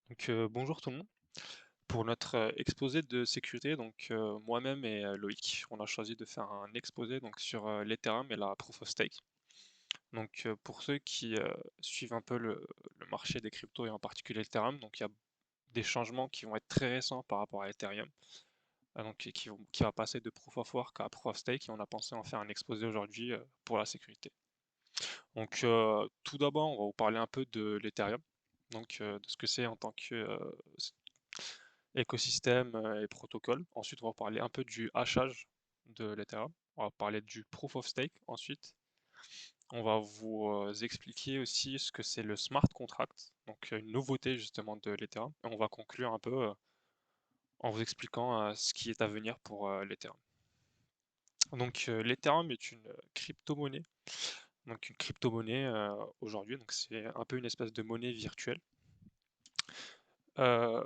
Bonjour tout le monde. Pour notre exposé de sécurité, moi-même et Loïc, on a choisi de faire un exposé sur l'Ethereum et la Proof of Stake. Pour ceux qui suivent un peu le marché des cryptos et en particulier l'Ethereum, il y a des changements qui vont être très récents par rapport à Ethereum, et qui va passer de Proof of Work à Proof of Stake et on a pensé en faire un exposé aujourd'hui pour la sécurité. Tout d'abord, on va vous parler un peu de l'Ethereum, de ce que c'est en tant que écosystème et protocole. Ensuite, on va parler un peu du hachage de l'Ethereum. On va parler du proof of stake ensuite. On va vous expliquer aussi ce que c'est le smart contract, une nouveauté justement de l'Ethereum. Et on va conclure un peu en vous expliquant ce qui est à venir pour l'Ethereum. L'Ethereum est une crypto-monnaie. Une crypto-monnaie aujourd'hui, c'est un peu une espèce de monnaie virtuelle. Euh,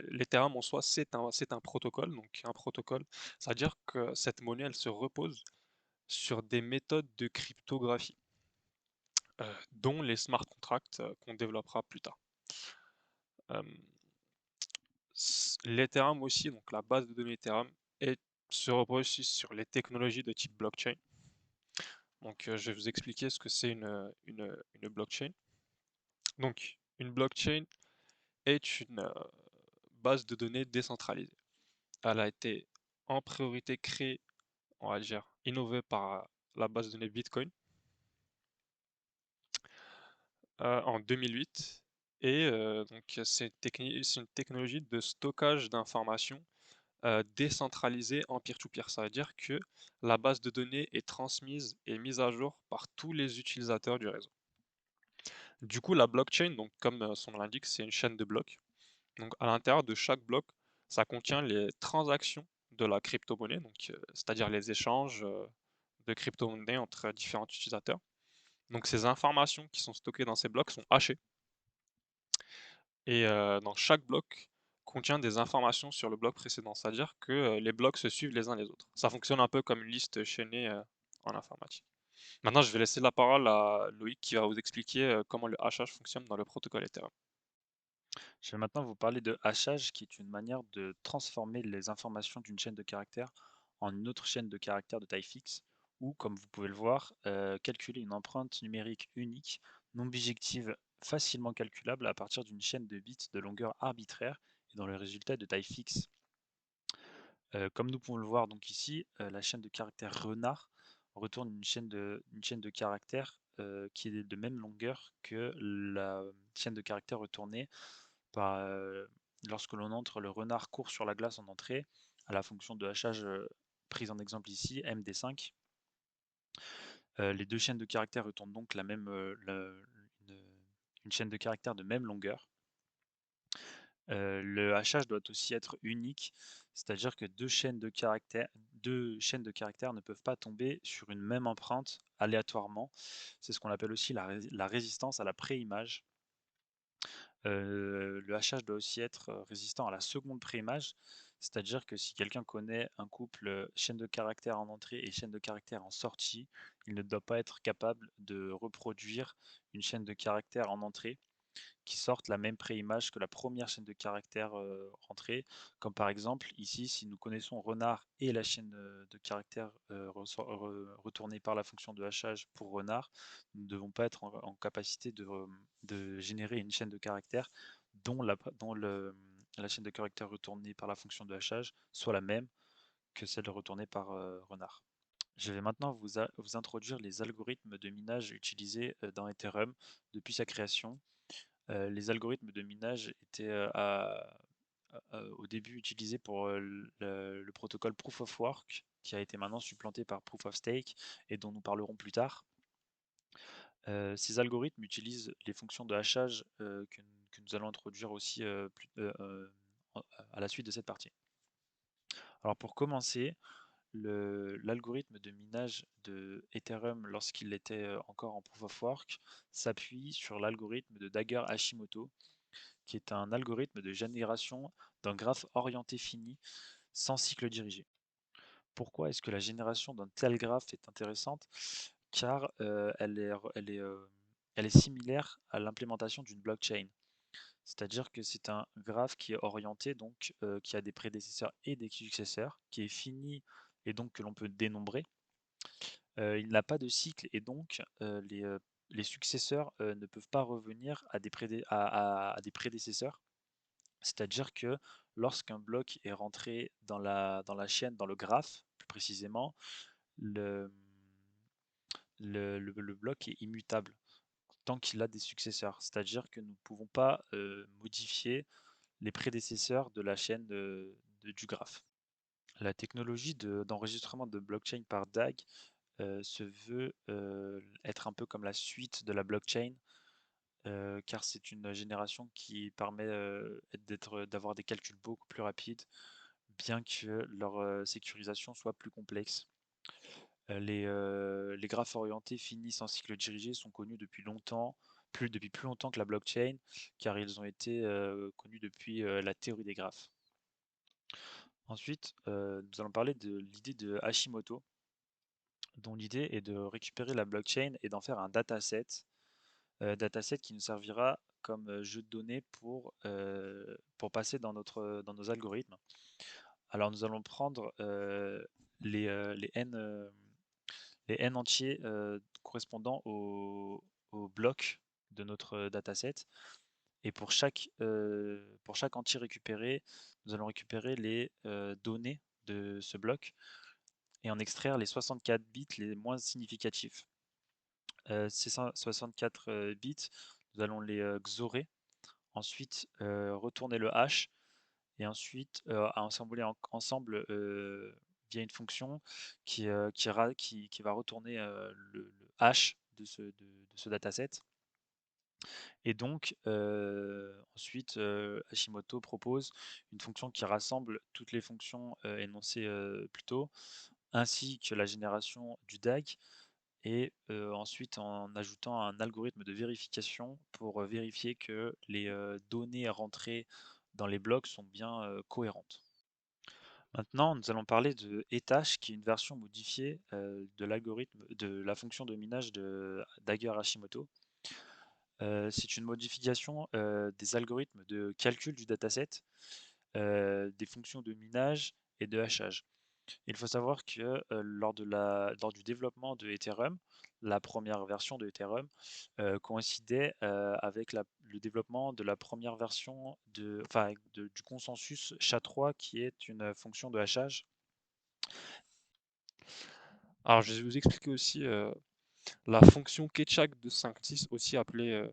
L'Ethereum en soi, c'est un protocole. Un protocole, c'est-à-dire que cette monnaie, elle se repose sur des méthodes de cryptographie, dont les smart contracts qu'on développera plus tard. Euh, L'Ethereum aussi, donc la base de données Ethereum, se repose aussi sur les technologies de type blockchain. Je vais vous expliquer ce que c'est une blockchain. Une blockchain est une base de données décentralisée. Elle a été en priorité créée, on va dire, innové par la base de données Bitcoin en 2008. C'est une technologie de stockage d'informations décentralisée en peer-to-peer. Ça veut dire que la base de données est transmise et mise à jour par tous les utilisateurs du réseau. Du coup, la blockchain, comme son nom l'indique, c'est une chaîne de blocs. À l'intérieur de chaque bloc, ça contient les transactions de la crypto-monnaie, c'est-à-dire les échanges de crypto-monnaies entre différents utilisateurs. Ces informations qui sont stockées dans ces blocs sont hachées. Et dans chaque bloc contient des informations sur le bloc précédent, c'est-à-dire que les blocs se suivent les uns les autres. Ça fonctionne un peu comme une liste chaînée en informatique. Maintenant, je vais laisser la parole à Loïc qui va vous expliquer comment le hachage fonctionne dans le protocole Ethereum. Je vais maintenant vous parler de hachage, qui est une manière de transformer les informations d'une chaîne de caractères en une autre chaîne de caractères de taille fixe, ou, comme vous pouvez le voir, calculer une empreinte numérique unique, non bijective, facilement calculable à partir d'une chaîne de bits de longueur arbitraire et dont le résultat est de taille fixe. Comme nous pouvons le voir donc ici, la chaîne de caractères renard retourne une chaîne de caractères qui est de même longueur que la chaîne de caractères retournée par, lorsque l'on entre le renard court sur la glace en entrée, à la fonction de hachage prise en exemple ici, MD5. Les deux chaînes de caractères retournent donc une, une chaîne de caractères de même longueur. Le hachage doit aussi être unique, c'est-à-dire que deux chaînes de caractères ne peuvent pas tomber sur une même empreinte aléatoirement. C'est ce qu'on appelle aussi la résistance à la préimage. Le hachage doit aussi être résistant à la seconde préimage, c'est-à-dire que si quelqu'un connaît un couple chaîne de caractères en entrée et chaîne de caractères en sortie, il ne doit pas être capable de reproduire une chaîne de caractères en entrée qui sortent la même préimage que la première chaîne de caractères rentrée. Comme par exemple, ici, si nous connaissons renard et la chaîne de caractères retournée par la fonction de hachage pour renard, nous ne devons pas être en capacité de générer une chaîne de caractères dont la chaîne de caractères retournée par la fonction de hachage soit la même que celle retournée par renard. Je vais maintenant vous introduire les algorithmes de minage utilisés dans Ethereum depuis sa création. Les algorithmes de minage étaient au début utilisés pour le protocole Proof of Work, qui a été maintenant supplanté par Proof of Stake et dont nous parlerons plus tard. Ces algorithmes utilisent les fonctions de hachage que nous allons introduire aussi à la suite de cette partie. Alors pour commencer, l'algorithme de minage de Ethereum lorsqu'il était encore en Proof of Work s'appuie sur l'algorithme de Dagger Hashimoto, qui est un algorithme de génération d'un graphe orienté fini sans cycle dirigé. Pourquoi est-ce que la génération d'un tel graphe est intéressante? Car elle est similaire à l'implémentation d'une blockchain. C'est-à-dire que c'est un graphe qui est orienté, donc qui a des prédécesseurs et des successeurs, qui est fini et donc que l'on peut dénombrer. Il n'a pas de cycle et donc les successeurs ne peuvent pas revenir à à des prédécesseurs. C'est-à-dire que lorsqu'un bloc est rentré dans la chaîne, dans le graphe, plus précisément, le, le bloc est immutable tant qu'il a des successeurs. C'est-à-dire que nous ne pouvons pas modifier les prédécesseurs de la chaîne du graphe. La technologie d'enregistrement de blockchain par DAG se veut être un peu comme la suite de la blockchain, car c'est une génération qui permet d'avoir des calculs beaucoup plus rapides, bien que leur sécurisation soit plus complexe. Les graphes orientés finis sans cycle dirigé sont connus depuis longtemps, depuis plus longtemps que la blockchain, car ils ont été connus depuis la théorie des graphes. Ensuite, nous allons parler de l'idée de Hashimoto, dont l'idée est de récupérer la blockchain et d'en faire un dataset qui nous servira comme jeu de données pour passer dans nos algorithmes. Alors nous allons prendre les n entiers correspondant au bloc de notre dataset. Et pour chaque entier récupéré, nous allons récupérer les données de ce bloc et en extraire les 64 bits les moins significatifs. Ces 64 bits, nous allons les xorer, ensuite retourner le hash et ensuite assembler ensemble via une fonction qui va retourner le hash de ce dataset. Et donc, ensuite, Hashimoto propose une fonction qui rassemble toutes les fonctions énoncées plus tôt, ainsi que la génération du DAG, et ensuite en ajoutant un algorithme de vérification pour vérifier que les données rentrées dans les blocs sont bien cohérentes. Maintenant, nous allons parler de Etash, qui est une version modifiée de l'algorithme de la fonction de minage de Dagger Hashimoto. C'est une modification des algorithmes de calcul du dataset, des fonctions de minage et de hachage. Il faut savoir que lors du développement de Ethereum, la première version de Ethereum coïncidait avec le développement de la première version du consensus SHA-3, qui est une fonction de hachage. Alors, je vais vous expliquer aussi la fonction Ketchak256, aussi appelée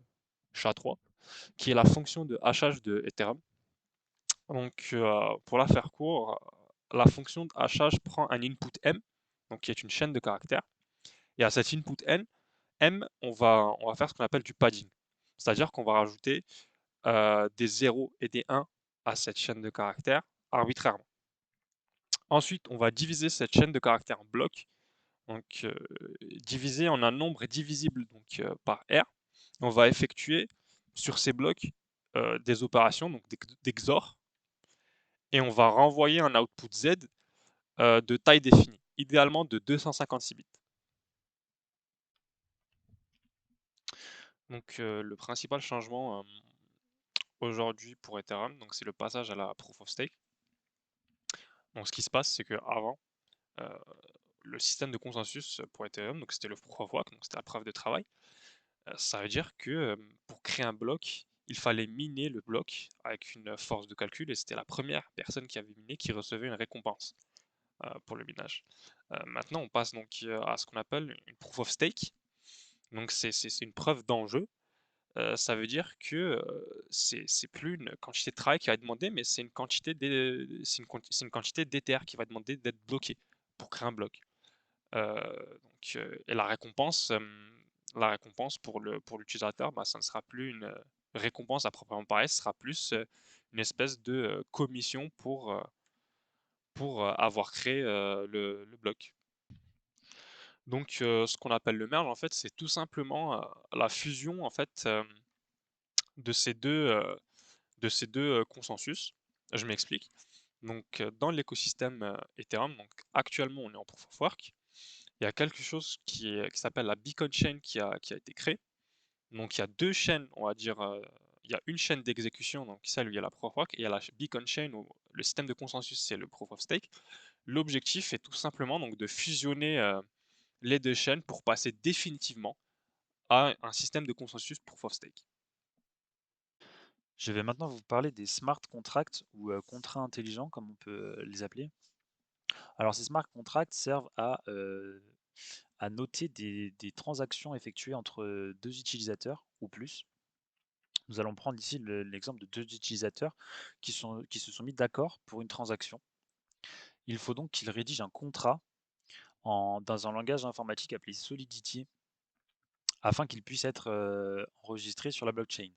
SHA-3, qui est la fonction de hachage de Ethereum. Donc, pour la faire court, la fonction de hachage prend un input M, donc qui est une chaîne de caractères, et à cet input M, on va faire ce qu'on appelle du padding. C'est-à-dire qu'on va rajouter des 0 et des 1 à cette chaîne de caractères arbitrairement. Ensuite, on va diviser cette chaîne de caractères en blocs, donc divisé en un nombre divisible donc, par R. On va effectuer sur ces blocs des opérations, donc des XOR, et on va renvoyer un output Z de taille définie, idéalement de 256 bits. Donc le principal changement aujourd'hui pour Ethereum, donc c'est le passage à la Proof of Stake. Donc ce qui se passe, c'est qu'avant, le système de consensus pour Ethereum, donc c'était le Proof of Work, donc c'était la preuve de travail. Ça veut dire que pour créer un bloc, il fallait miner le bloc avec une force de calcul et c'était la première personne qui avait miné qui recevait une récompense pour le minage. Maintenant, on passe donc à ce qu'on appelle une proof of stake. Donc c'est une preuve d'enjeu. Ça veut dire que c'est plus une quantité de travail qui va être demandée, mais c'est une quantité c'est une quantité d'Ether qui va demander d'être bloquée pour créer un bloc. Et la récompense pour l'utilisateur, bah, ça ne sera plus une récompense à proprement parler, ce sera plus une espèce de commission pour avoir créé le bloc. Donc, ce qu'on appelle le merge, en fait, c'est tout simplement la fusion en fait de ces deux consensus. Je m'explique. Donc, dans l'écosystème Ethereum, donc actuellement, on est en proof of work. Il y a quelque chose qui s'appelle la Beacon Chain qui a été créée. Donc il y a deux chaînes, on va dire, il y a une chaîne d'exécution, donc celle où il y a la proof of work, et il y a la beacon chain où le système de consensus, c'est le proof of stake. L'objectif est tout simplement donc de fusionner les deux chaînes pour passer définitivement à un système de consensus proof of stake. Je vais maintenant vous parler des smart contracts ou contrats intelligents, comme on peut les appeler. Alors, ces smart contracts servent à noter des transactions effectuées entre deux utilisateurs ou plus. Nous allons prendre ici l'exemple de deux utilisateurs qui se sont mis d'accord pour une transaction. Il faut donc qu'ils rédigent un contrat dans un langage informatique appelé Solidity afin qu'il puisse être enregistré sur la blockchain.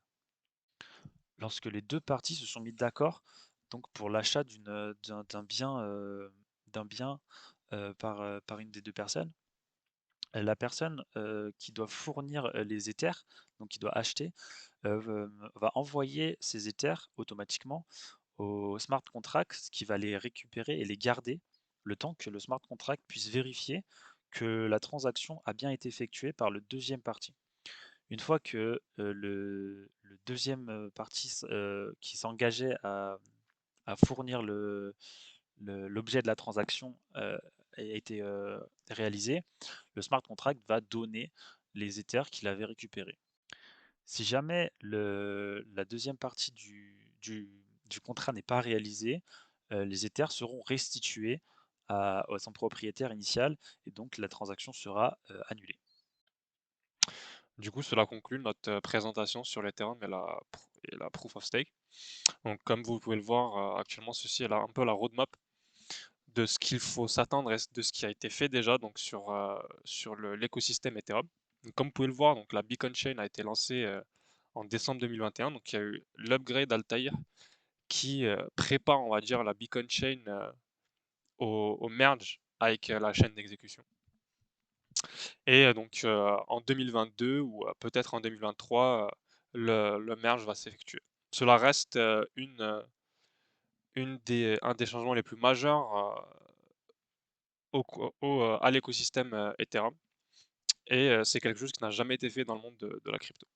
Lorsque les deux parties se sont mis d'accord donc pour l'achat d'un bien par une des deux personnes, la personne qui doit fournir les Ethers, donc qui doit acheter, va envoyer ces Ethers automatiquement au smart contract, ce qui va les récupérer et les garder le temps que le smart contract puisse vérifier que la transaction a bien été effectuée par le deuxième parti. Une fois que le deuxième parti qui s'engageait à fournir l'objet de la transaction a été réalisé, le smart contract va donner les Ethers qu'il avait récupérés. Si jamais la deuxième partie du contrat n'est pas réalisée, les Ethers seront restitués à son propriétaire initial et donc la transaction sera annulée. Du coup, cela conclut notre présentation sur l'Ethereum et la proof of stake. Donc, comme vous pouvez le voir, actuellement, ceci est un peu la roadmap de ce qu'il faut s'attendre et de ce qui a été fait déjà donc sur l'écosystème Ethereum. Donc, comme vous pouvez le voir, donc la Beacon Chain a été lancée en décembre 2021. Donc il y a eu l'upgrade Altair qui prépare, on va dire, la Beacon Chain au merge avec la chaîne d'exécution. Et donc en 2022 ou peut-être en 2023, le merge va s'effectuer. Cela reste un des changements les plus majeurs à l'écosystème Ethereum. Et c'est quelque chose qui n'a jamais été fait dans le monde de la crypto.